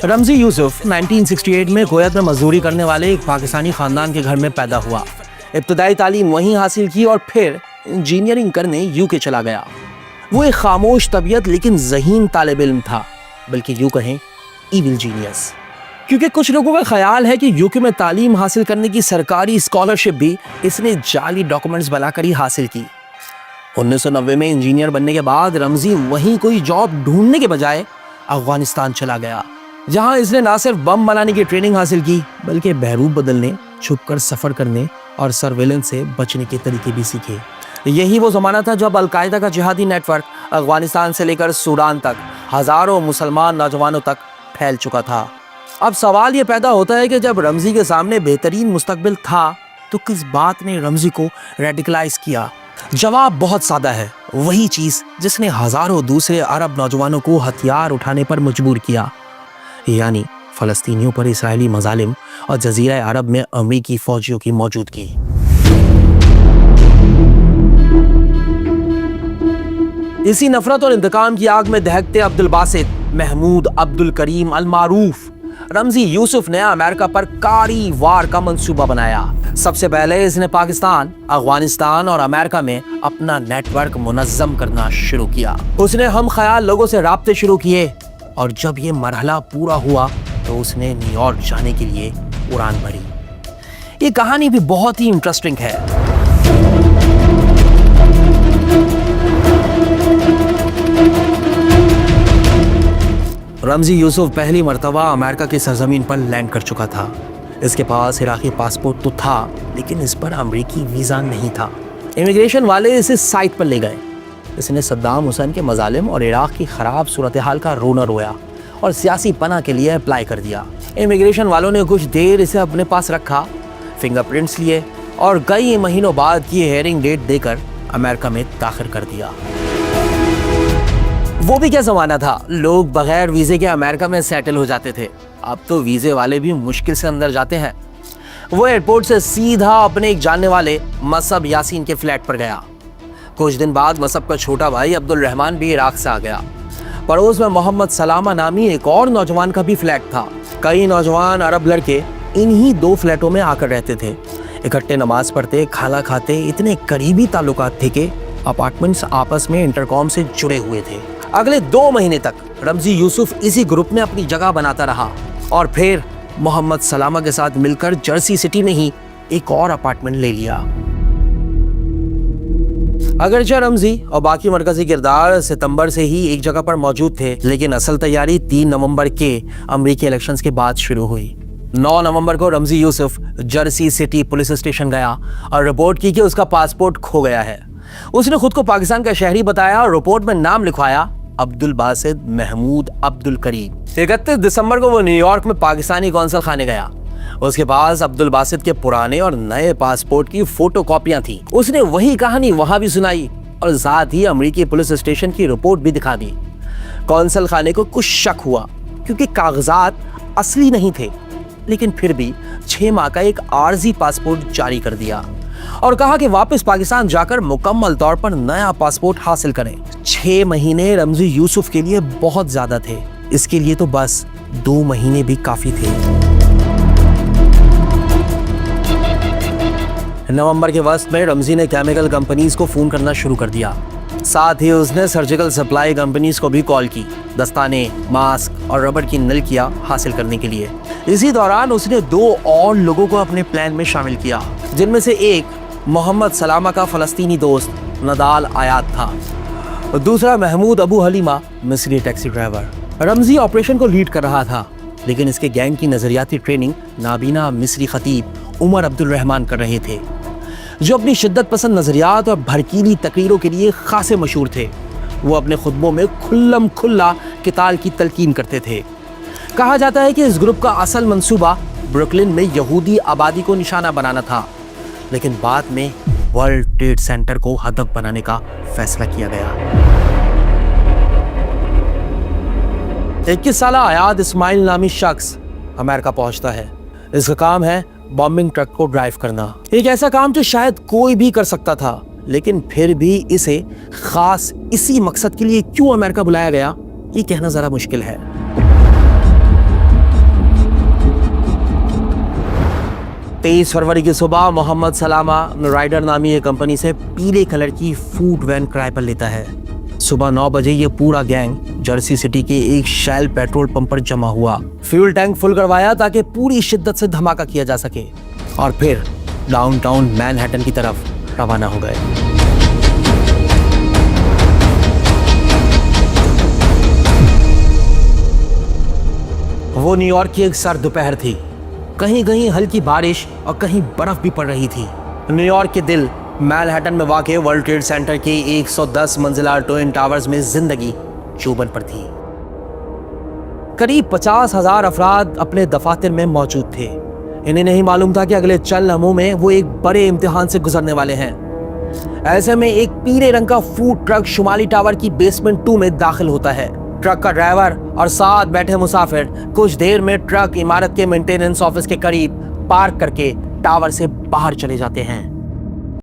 रमजी यूसुफ 1968 में कोयत में मजदूरी करने वाले एक पाकिस्तानी खानदान के घर में पैदा हुआ। इब्तदाई तालीम वहीं हासिल की और फिर इंजीनियरिंग करने यूके चला गया। वो एक खामोश तबीयत लेकिन ज़हीन तालिब इल्म था, बल्कि यूं कहें ईविल जीनियस। क्योंकि कुछ लोगों का ख्याल है कि यूके में तालीम हासिल करने की सरकारी स्कॉलरशिप भी इसने जाली डॉक्यूमेंट्स बनाकर ही हासिल की। 1990 में इंजीनियर बनने के बाद रमजी वहीं कोई जॉब ढूंढने के बजाय अफगानिस्तान चला गया, जहां इसने ना सिर्फ बम बनाने की ट्रेनिंग हासिल की बल्कि बहरूप बदलने, छुपकर सफर करने और सर्वेलेंस से बचने के तरीके भी सीखे। यही वो ज़माना था जब अलकायदा का जिहादी नेटवर्क अफगानिस्तान से लेकर सूडान तक हज़ारों मुसलमान नौजवानों तक फैल चुका था। अब सवाल ये पैदा होता है कि जब रमजी के सामने बेहतरीन मुस्तकबिल था तो किस बात ने रमजी को रेडिकलाइज किया? जवाब बहुत सादा है, वही चीज़ जिसने हज़ारों दूसरे अरब नौजवानों को हथियार उठाने पर मजबूर किया, यानी फ़लस्तीनियों पर इसराइली मज़ालिम और जज़ीरा अरब में अमरीकी फ़ौजियों की मौजूदगी। इसी नफरत और इंतकाम की आग में दहकते अब्दुल बासित महमूद अब्दुल करीम अल मारूफ रमजी यूसुफ ने अमेरिका पर कारी वार का मंसूबा बनाया। सबसे पहले इसने पाकिस्तान, अफगानिस्तान और अमेरिका में अपना नेटवर्क मुनज़्ज़म करना शुरू किया। उसने हम ख्याल लोगों से राब्ते शुरू किए और जब ये मरहला पूरा हुआ तो उसने न्यूयॉर्क जाने के लिए उड़ान भरी। ये कहानी भी बहुत ही इंटरेस्टिंग है। रमजी यूसुफ पहली मर्तबा अमेरिका की सरजमीन पर लैंड कर चुका था। इसके पास इराकी पासपोर्ट तो था, लेकिन इस पर अमेरिकी वीज़ा नहीं था। इमिग्रेशन वाले इसे साइट पर ले गए। इसने सद्दाम हुसैन के मज़ालिम और इराक़ की ख़राब सूरत हाल का रोना रोया और सियासी पनाह के लिए अप्लाई कर दिया। इमिग्रेशन वालों ने कुछ देर इसे अपने पास रखा, फिंगरप्रिंट्स लिए और कई महीनों बाद की हेयरिंग डेट देकर अमेरिका में दाखिल कर दिया। वो भी क्या ज़माना था, लोग बगैर वीज़े के अमेरिका में सेटल हो जाते थे। अब तो वीज़े वाले भी मुश्किल से अंदर जाते हैं। वो एयरपोर्ट से सीधा अपने एक जानने वाले मसअब यासीन के फ्लैट पर गया। कुछ दिन बाद मसअब का छोटा भाई अब्दुल रहमान भी इराक से आ गया। पड़ोस में मोहम्मद सलामा नामी एक और नौजवान का भी फ्लैट था। कई नौजवान अरब लड़के इन्हीं दो फ्लैटों में आकर रहते थे। इकट्ठे नमाज पढ़ते, खाना खाते, इतने करीबी ताल्लुकात थे कि अपार्टमेंट्स आपस में इंटरकॉम से जुड़े हुए थे। अगले 2 महीने तक रमजी यूसुफ इसी ग्रुप में अपनी जगह बनाता रहा और फिर मोहम्मद सलामा के साथ मिलकर जर्सी सिटी में ही एक और अपार्टमेंट ले लिया। अगरचे रमजी और बाकी मरकजी किरदार सितंबर से ही एक जगह पर मौजूद थे, लेकिन असल तैयारी 3 नवंबर के अमेरिकी इलेक्शंस के बाद शुरू हुई। 9 नवंबर को Ramji Yusuf Jersey city police station गया और रिपोर्ट की कि उसका पासपोर्ट खो गया है। उसने खुद को पाकिस्तान का शहरी बताया और रिपोर्ट में नाम लिखवाया अब्दुल बासित महमूद अब्दुल करीम। 31 दिसंबर को वो न्यूयॉर्क में पाकिस्तानी कौंसल खाने गया। उसके पास अब्दुल बासित के पुराने और नए पासपोर्ट की फोटो कॉपियां थी। उसने वही कहानी वहां भी सुनाई और साथ ही अमेरिकी पुलिस स्टेशन की रिपोर्ट भी दिखा दी। कौंसल खाने को कुछ शक हुआ क्योंकि कागजात असली नहीं थे, लेकिन फिर भी 6 माह का एक आर्जी पासपोर्ट जारी कर दिया और कहा कि वापस पाकिस्तान जाकर मुकम्मल तौर पर नया पासपोर्ट हासिल करें। 6 महीने रमजी यूसुफ के लिए बहुत ज्यादा थे। इसके लिए तो बस 2 महीने भी काफी थे। नवंबर के वस्त में रमजी ने केमिकल कंपनीज को फोन करना शुरू कर दिया। साथ ही उसने सर्जिकल सप्लाई कंपनीज को भी कॉल की, दस्ताने, मास्क और रबर की नलकियां हासिल करने के लिए। इसी दौरान उसने 2 और लोगों को अपने प्लान में शामिल किया, जिनमें से एक मोहम्मद सलामा का फ़लस्तीनी दोस्त नदाल आयात था और दूसरा महमूद अबू हलीमा मिस्री टैक्सी ड्राइवर। रमजी ऑपरेशन को लीड कर रहा था, लेकिन इसके गैंग की नज़रियाती ट्रेनिंग नाबीना मिस्री खतीब उमर अब्दुल रहमान कर रहे थे, जो अपनी शिद्दत पसंद नज़रियात और भड़कीली तकरीरों के लिए खासे मशहूर थे। वो अपने खुतबों में खुल्लम खुल्ला किताल की तलकीन करते थे। कहा जाता है कि इस ग्रुप का असल मंसूबा ब्रुकलिन में यहूदी आबादी को निशाना बनाना था, लेकिन बाद में वर्ल्ड ट्रेड सेंटर को हदफ बनाने का फैसला किया गया। 21 साला आयाद इस्माइल नामी शख्स अमेरिका पहुंचता है। इसका काम है बॉम्बिंग ट्रक को ड्राइव करना। एक ऐसा काम जो शायद कोई भी कर सकता था, लेकिन फिर भी इसे खास इसी मकसद के लिए क्यों अमेरिका बुलाया गया, ये कहना जरा मुश्किल है। 23 फरवरी की सुबह मोहम्मद सलामा राइडर नामी एक कंपनी से पीले कलर की फूड वैन किराए पर लेता है। सुबह 9 बजे ये पूरा गैंग जर्सी सिटी के एक शेल पेट्रोल पंप पर जमा हुआ। फ्यूल टैंक फुल करवाया ताकि पूरी शिद्दत से धमाका किया जा सके और फिर डाउनटाउन मैनहट्टन की तरफ रवाना हो गए। वो न्यूयॉर्क की एक सर्द दोपहर थी। कहीं कहीं हल्की बारिश और कहीं बर्फ भी पड़ रही थी। न्यूयॉर्क के दिल मैनहट्टन में वाक़ वर्ल्ड ट्रेड सेंटर के 110 मंजिला ट्विन टावर्स में जिंदगी चौबन पर थी। करीब 50,000 अफराद अपने दफातर में मौजूद थे। इन्हें नहीं मालूम था कि अगले चंद लम्हों में वो एक बड़े इम्तिहान से गुजरने वाले हैं। ऐसे में एक पीले रंग का फूड ट्रक शुमाली टावर की बेसमेंट 2 में दाखिल होता है। ट्रक का ड्राइवर और साथ बैठे मुसाफिर कुछ देर में ट्रक इमारत के मेंटेनेंस ऑफिस के करीब पार्क करके टावर से बाहर चले जाते हैं।